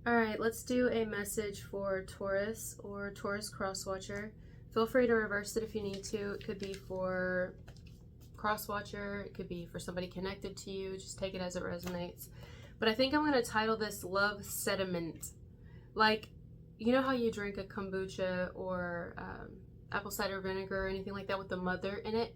All right, let's do a message for Taurus or Taurus crosswatcher. Feel free to reverse it if you need to. It could be for crosswatcher, it could be for somebody connected to you. Just take it as it resonates. But I think I'm going to title this Love Sediment. Like, you know how you drink a kombucha or apple cider vinegar or anything like that with the mother in it?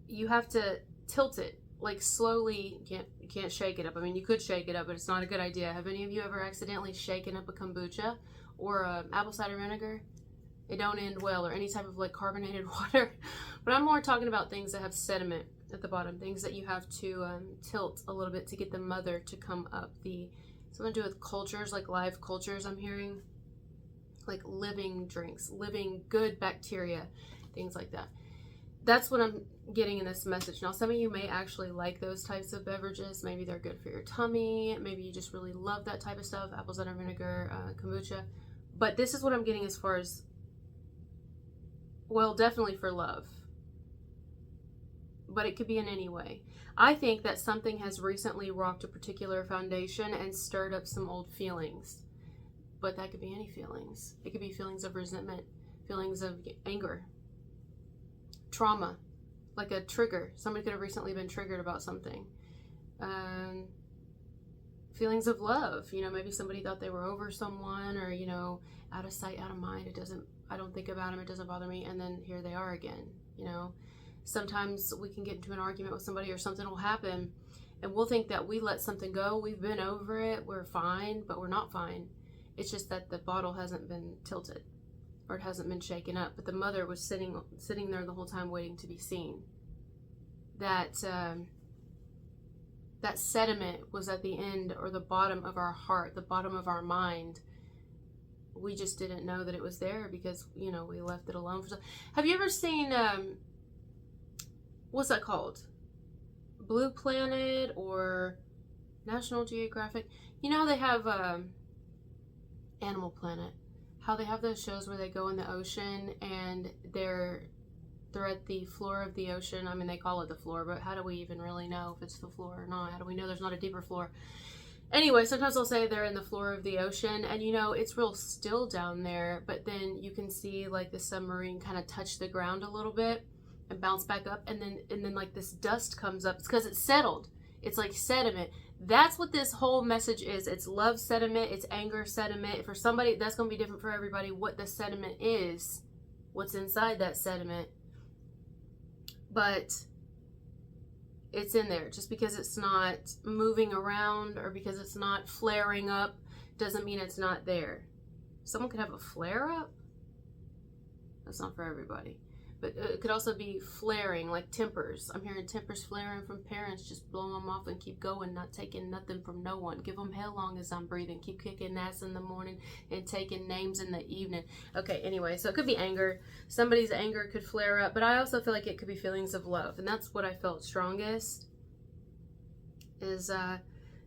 You have to tilt it like slowly. You can't shake it up. I mean, you could shake it up, but it's not a good idea. Have any of you ever accidentally shaken up a kombucha or apple cider vinegar? It don't end well, or any type of like carbonated water. But I'm more talking about things that have sediment at the bottom, things that you have to tilt a little bit to get the mother to come up. Something to do with cultures, like live cultures. I'm hearing like living drinks, living good bacteria, things like that. That's what I'm getting in this message. Now, some of you may actually like those types of beverages. Maybe they're good for your tummy. Maybe you just really love that type of stuff, apple cider vinegar, kombucha. But this is what I'm getting as far as, well, definitely for love. But it could be in any way. I think that something has recently rocked a particular foundation and stirred up some old feelings. But that could be any feelings. It could be feelings of resentment, feelings of anger, trauma, like a trigger. Somebody could have recently been triggered about something. Feelings of love. Maybe somebody thought they were over someone, or, out of sight, out of mind. I don't think about them. It doesn't bother me. And then here they are again. Sometimes we can get into an argument with somebody, or something will happen, and we'll think that we let something go. We've been over it. We're fine, but we're not fine. It's just that the bottle hasn't been tilted, or it hasn't been shaken up. But the mother was sitting there the whole time, waiting to be seen. That sediment was at the end, or the bottom of our heart, the bottom of our mind. We just didn't know that it was there because we left it alone for some. Have you ever seen what's that called? Blue Planet or National Geographic? They have Animal Planet. How they have those shows where they go in the ocean and they're at the floor of the ocean. I mean, they call it the floor, but how do we even really know if it's the floor or not? How do we know there's not a deeper floor? Anyway, sometimes they'll say they're in the floor of the ocean, and it's real still down there, but then you can see like the submarine kind of touch the ground a little bit and bounce back up, and then like this dust comes up. It's because it's settled. It's like sediment. That's what this whole message is. It's love sediment. It's anger sediment. For somebody, that's going to be different for everybody what the sediment is, what's inside that sediment. But it's in there. Just because it's not moving around or because it's not flaring up doesn't mean it's not there. Someone could have a flare up. That's not for everybody. But it could also be flaring, like tempers. I'm hearing tempers flaring from parents. Just blow them off and keep going, not taking nothing from no one. Give them hell long as I'm breathing. Keep kicking ass in the morning and taking names in the evening. Okay, anyway, so it could be anger. Somebody's anger could flare up, but I also feel like it could be feelings of love. And that's what I felt strongest is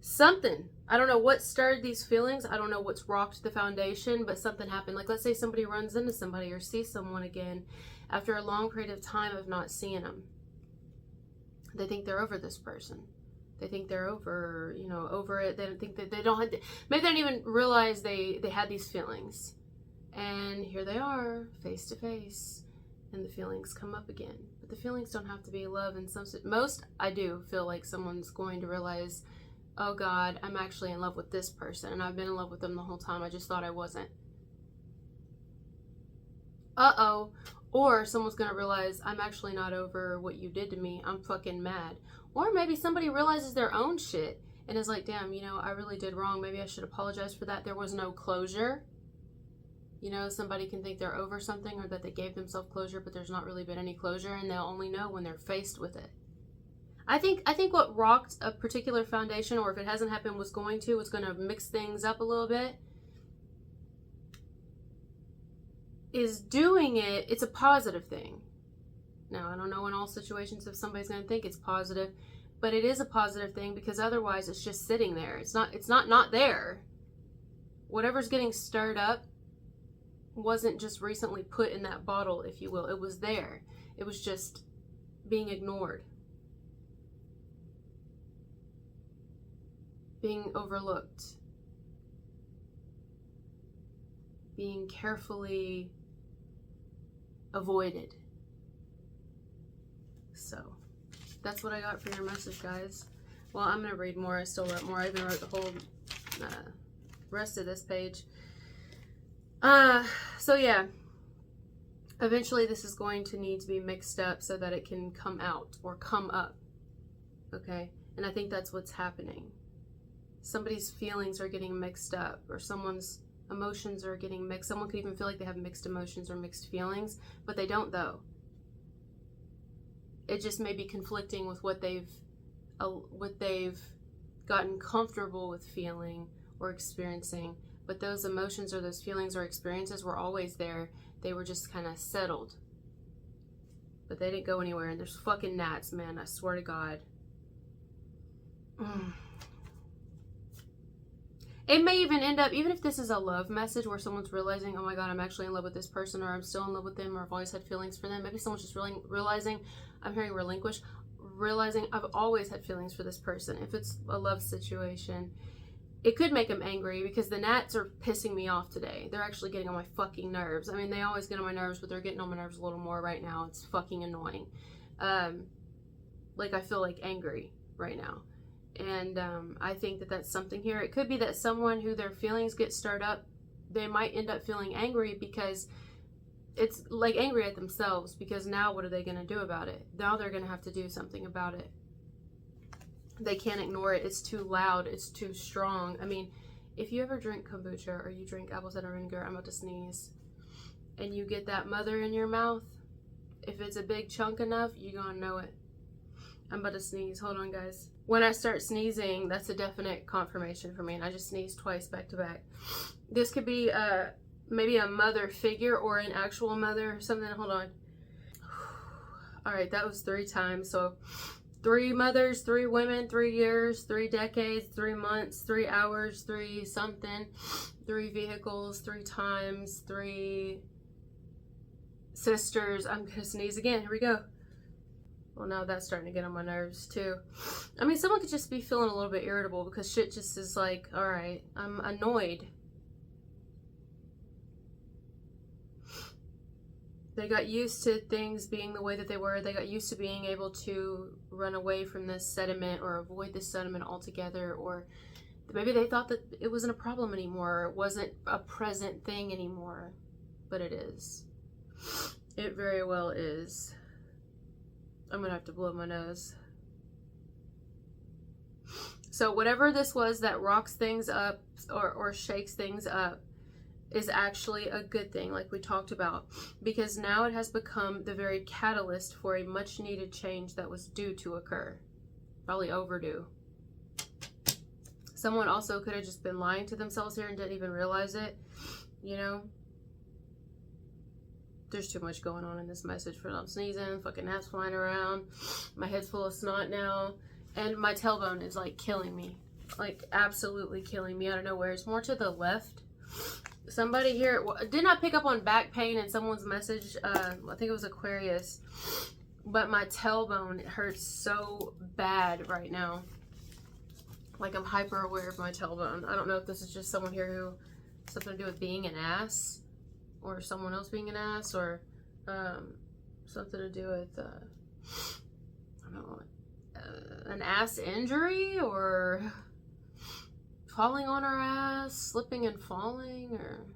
something. I don't know what stirred these feelings. I don't know what's rocked the foundation, but something happened. Like, let's say somebody runs into somebody or sees someone again after a long period of time of not seeing them. They think they're over this person. They think they're over it. They don't think that they don't have, maybe they don't even realize they had these feelings. And here they are, face to face, and the feelings come up again. But the feelings don't have to be love. And most, I do feel like someone's going to realize, oh God, I'm actually in love with this person, and I've been in love with them the whole time. I just thought I wasn't. Uh-oh. Or someone's going to realize, I'm actually not over what you did to me. I'm fucking mad. Or maybe somebody realizes their own shit and is like, damn, I really did wrong. Maybe I should apologize for that. There was no closure. Somebody can think they're over something or that they gave themselves closure, but there's not really been any closure, and they'll only know when they're faced with it. I think what rocked a particular foundation, or if it hasn't happened, it's going to mix things up a little bit, is doing it. It's a positive thing. Now, I don't know in all situations if somebody's going to think it's positive, but it is a positive thing because otherwise it's just sitting there. It's not there. Whatever's getting stirred up wasn't just recently put in that bottle, if you will. It was there. It was just being ignored, being overlooked. being carefully avoided. So that's what I got for your message, guys. Well, I'm going to read more. I still wrote more. I even wrote the whole rest of this page. So yeah, eventually this is going to need to be mixed up so that it can come out or come up. Okay? And I think that's what's happening. Somebody's feelings are getting mixed up, or someone's emotions are getting mixed. Someone could even feel like they have mixed emotions or mixed feelings, but they don't, though. It just may be conflicting with what they've gotten comfortable with feeling or experiencing. But those emotions or those feelings or experiences were always there. They were just kind of settled. But they didn't go anywhere. And there's fucking gnats, man. I swear to God. It may even end up, even if this is a love message where someone's realizing, oh my God, I'm actually in love with this person, or I'm still in love with them, or I've always had feelings for them. Maybe someone's just realizing, I'm hearing relinquish, realizing I've always had feelings for this person. If it's a love situation, it could make them angry because the gnats are pissing me off today. They're actually getting on my fucking nerves. I mean, they always get on my nerves, but they're getting on my nerves a little more right now. It's fucking annoying. Like I feel like angry right now. And I think that that's something here. It could be that someone who their feelings get stirred up, they might end up feeling angry because it's like angry at themselves, because now what are they going to do about it? Now they're going to have to do something about it. They can't ignore it. It's too loud. It's too strong. I mean, if you ever drink kombucha or you drink apple cider vinegar, I'm about to sneeze, and you get that mother in your mouth, if it's a big chunk enough, you're going to know it. I'm about to sneeze. Hold on, guys. When I start sneezing, that's a definite confirmation for me, and I just sneezed twice back to back. This could be maybe a mother figure or an actual mother or something. Hold on. All right, that was 3 times. So 3 mothers, 3 women, 3 years, 3 decades, 3 months, 3 hours, 3 something, 3 vehicles, 3 times, 3 sisters. I'm gonna sneeze again. Here we go. Well, now that's starting to get on my nerves too. I mean, someone could just be feeling a little bit irritable because shit just is like, all right, I'm annoyed. They got used to things being the way that they were. They got used to being able to run away from this sediment or avoid this sediment altogether. Or maybe they thought that it wasn't a problem anymore. Or it wasn't a present thing anymore. But it is. It very well is. I'm going to have to blow my nose. So whatever this was that rocks things up or shakes things up is actually a good thing, like we talked about, because now it has become the very catalyst for a much needed change that was due to occur. Probably overdue. Someone also could have just been lying to themselves here and didn't even realize it, you know? There's too much going on in this message for I'm sneezing, fucking gnats flying around, my head's full of snot now, and my tailbone is like killing me, like absolutely killing me out of nowhere. It's more to the left. Somebody here did not pick up on back pain in someone's message. I think it was Aquarius, but my tailbone hurts so bad right now. Like I'm hyper aware of my tailbone. I don't know if this is just someone here who something to do with being an ass, or someone else being an ass, or something to do with, I don't know, an ass injury, or falling on our ass, slipping and falling, or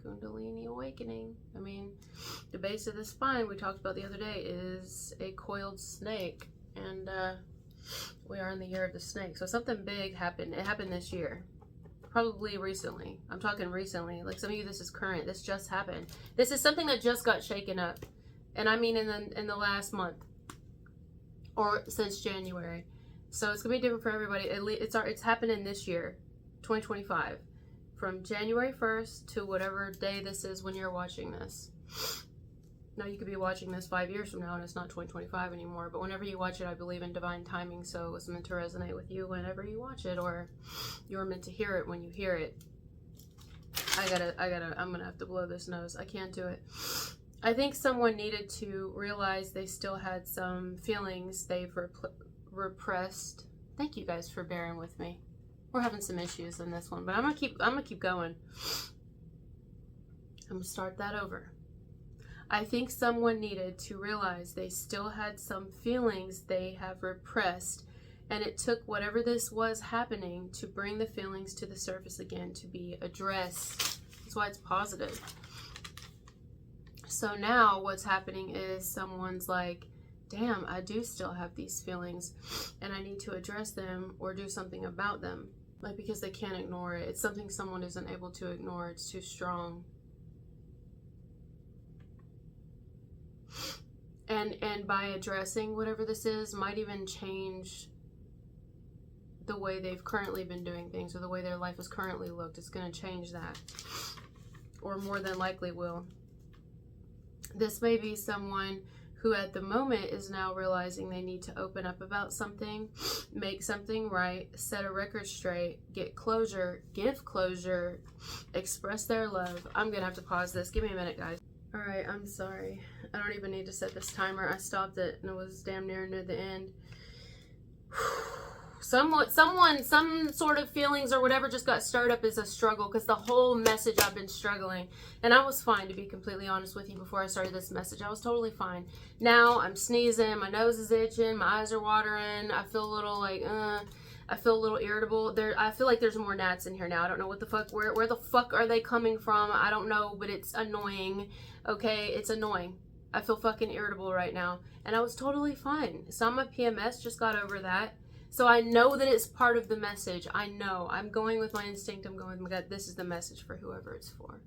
Kundalini awakening. I mean, the base of the spine we talked about the other day is a coiled snake, and we are in the year of the snake. So something big happened. It happened this year. Probably recently. I'm talking recently. Like some of you, this is current. This just happened. This is something that just got shaken up. And I mean in the last month. Or since January. So it's going to be different for everybody. It's happening this year. 2025. From January 1st to whatever day this is when you're watching this. Now, you could be watching this 5 years from now and it's not 2025 anymore, but whenever you watch it, I believe in divine timing, so it's meant to resonate with you whenever you watch it, or you're meant to hear it when you hear it. I'm gonna have to blow this nose. I can't do it. I think someone needed to realize they still had some feelings they've repressed. Thank you guys for bearing with me. We're having some issues in this one, but I'm gonna keep going. I'm gonna start that over. I think someone needed to realize they still had some feelings they have repressed, and it took whatever this was happening to bring the feelings to the surface again, to be addressed. That's why it's positive. So now what's happening is someone's like, damn, I do still have these feelings and I need to address them or do something about them. Like, because they can't ignore it. It's something someone isn't able to ignore. It's too strong. And by addressing whatever this is, might even change the way they've currently been doing things, or the way their life has currently looked. It's going to change that, or more than likely will. This may be someone who at the moment is now realizing they need to open up about something, make something right, set a record straight, get closure, give closure, express their love. I'm going to have to pause this. Give me a minute, guys. All right, I'm sorry. I don't even need to set this timer. I stopped it and it was damn near the end. Some sort of feelings or whatever just got stirred up as a struggle, because the whole message I've been struggling. And I was fine, to be completely honest with you. Before I started this message, I was totally fine. Now I'm sneezing, my nose is itching, my eyes are watering. I feel a little like, I feel a little irritable. I feel like there's more gnats in here now. I don't know what the fuck, where the fuck are they coming from? I don't know, but it's annoying. Okay, it's annoying. I feel fucking irritable right now. And I was totally fine. Some of PMS, just got over that. So I know that it's part of the message. I know. I'm going with my instinct. I'm going with my gut. This is the message for whoever it's for.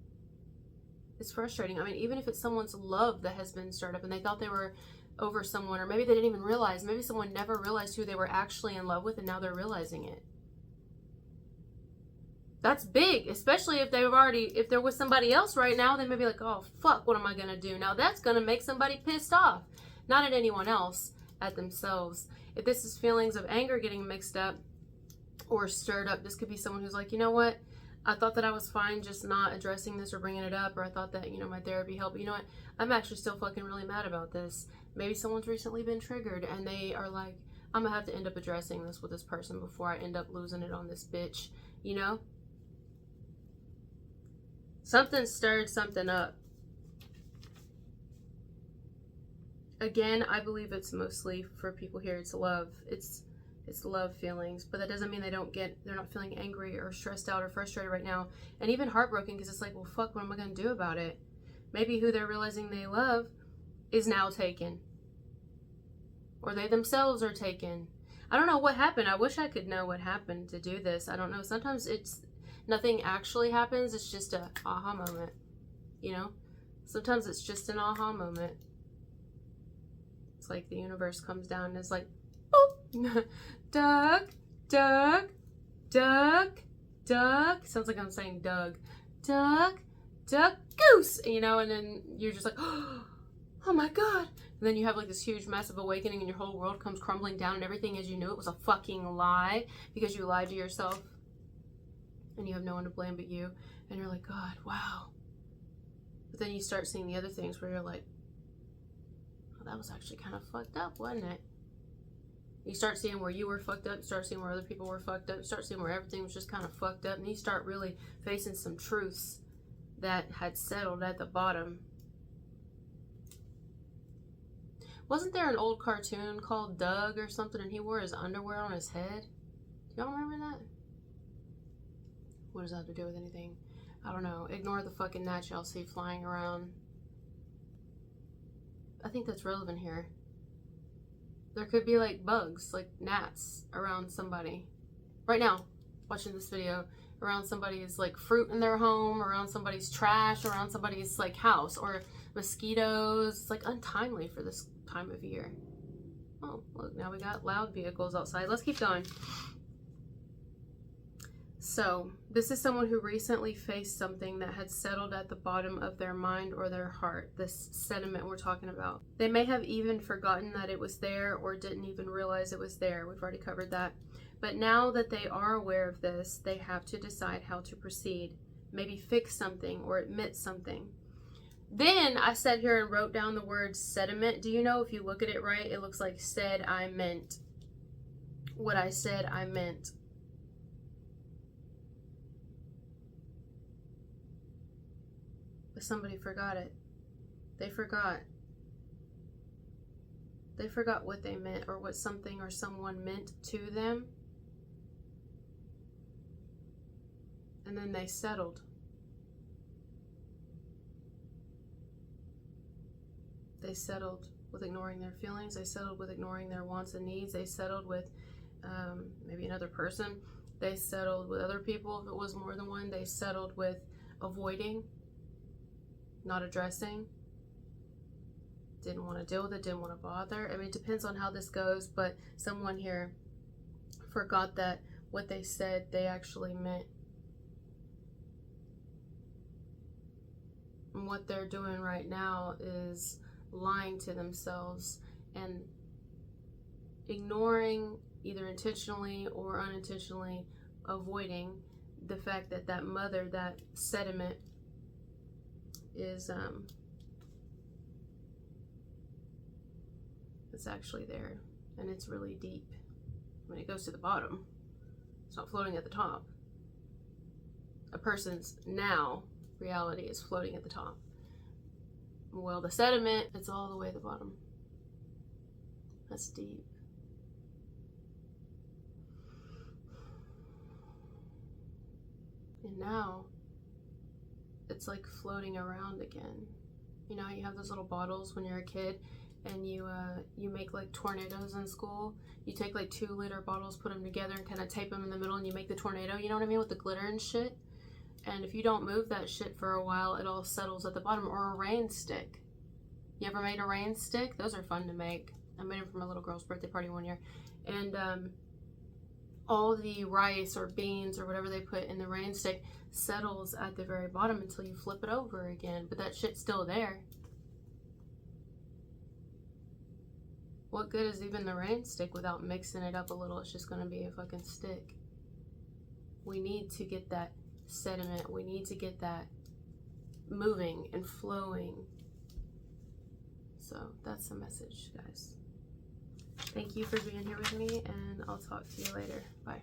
It's frustrating. I mean, even if it's someone's love that has been stirred up and they thought they were over someone, or maybe they didn't even realize. Maybe someone never realized who they were actually in love with, and now they're realizing it. That's big, especially if if there was somebody else right now, they may be like, oh, fuck, what am I going to do? Now that's going to make somebody pissed off. Not at anyone else, at themselves. If this is feelings of anger getting mixed up or stirred up, this could be someone who's like, you know what? I thought that I was fine just not addressing this or bringing it up, or I thought that, you know, my therapy helped. But you know what? I'm actually still fucking really mad about this. Maybe someone's recently been triggered and they are like, I'm going to have to end up addressing this with this person before I end up losing it on this bitch, you know? Something stirred something up. Again, I believe it's mostly for people here. It's love. It's love feelings, but that doesn't mean they're not feeling angry or stressed out or frustrated right now, and even heartbroken, because it's like, well, fuck, what am I going to do about it? Maybe who they're realizing they love is now taken, or they themselves are taken. I don't know what happened. I wish I could know what happened to do this. I don't know. Sometimes it's nothing actually happens. It's just a aha moment, you know? Sometimes it's just an aha moment. It's like the universe comes down and it's like, oh, duck, duck, duck, duck. Sounds like I'm saying Doug. Duck, duck, goose. You know, and then you're just like, oh my God. And then you have like this huge, massive awakening and your whole world comes crumbling down and everything as you knew it was a fucking lie because you lied to yourself. And you have no one to blame but you. And you're like, God, wow. But then you start seeing the other things where you're like, oh, that was actually kind of fucked up, wasn't it? You start seeing where you were fucked up. You start seeing where other people were fucked up. You start seeing where everything was just kind of fucked up. And you start really facing some truths that had settled at the bottom. Wasn't there an old cartoon called Doug or something and he wore his underwear on his head? Do y'all remember that? What does that have to do with anything? I don't know. Ignore the fucking gnats y'all see flying around. I think that's relevant here. There could be like bugs, like gnats around somebody. Right now, watching this video, around somebody's like fruit in their home, around somebody's trash, around somebody's like house, or mosquitoes. It's like untimely for this time of year. Oh, look, now we got loud vehicles outside. Let's keep going. So, this is someone who recently faced something that had settled at the bottom of their mind or their heart, this sediment we're talking about. They may have even forgotten that it was there or didn't even realize it was there. We've already covered that. But now that they are aware of this, they have to decide how to proceed. Maybe fix something or admit something. Then I sat here and wrote down the word sediment. Do you know if you look at it right, it looks like said I meant. What I said I meant. But somebody forgot it. They forgot. They forgot what they meant, or what something or someone meant to them. And then they settled. They settled with ignoring their feelings. They settled with ignoring their wants and needs. They settled with maybe another person. They settled with other people if it was more than one. They settled with avoiding, not addressing. Didn't want to deal with it, didn't want to bother. I mean, it depends on how this goes, but someone here forgot that what they said they actually meant. And what they're doing right now is lying to themselves and ignoring, either intentionally or unintentionally, avoiding the fact that that mother, that sediment, is it's actually there, and it's really deep. When it goes to the bottom, it's not floating at the top. A person's now reality is floating at the top. Well, the sediment, it's all the way at the bottom. That's deep. And now it's like floating around again. You know how you have those little bottles when you're a kid, and you make like tornadoes in school. You take like 2-liter bottles, put them together, and kind of tape them in the middle, and you make the tornado. You know what I mean, with the glitter and shit. And if you don't move that shit for a while, it all settles at the bottom. Or a rain stick. You ever made a rain stick? Those are fun to make. I made them for my little girl's birthday party one year. And all the rice or beans or whatever they put in the rain stick settles at the very bottom until you flip it over again. But that shit's still there. What good is even the rain stick without mixing it up a little? It's just gonna be a fucking stick. We need to get that sediment. We need to get that moving and flowing. So that's the message, guys. Thank you for being here with me, and I'll talk to you later. Bye.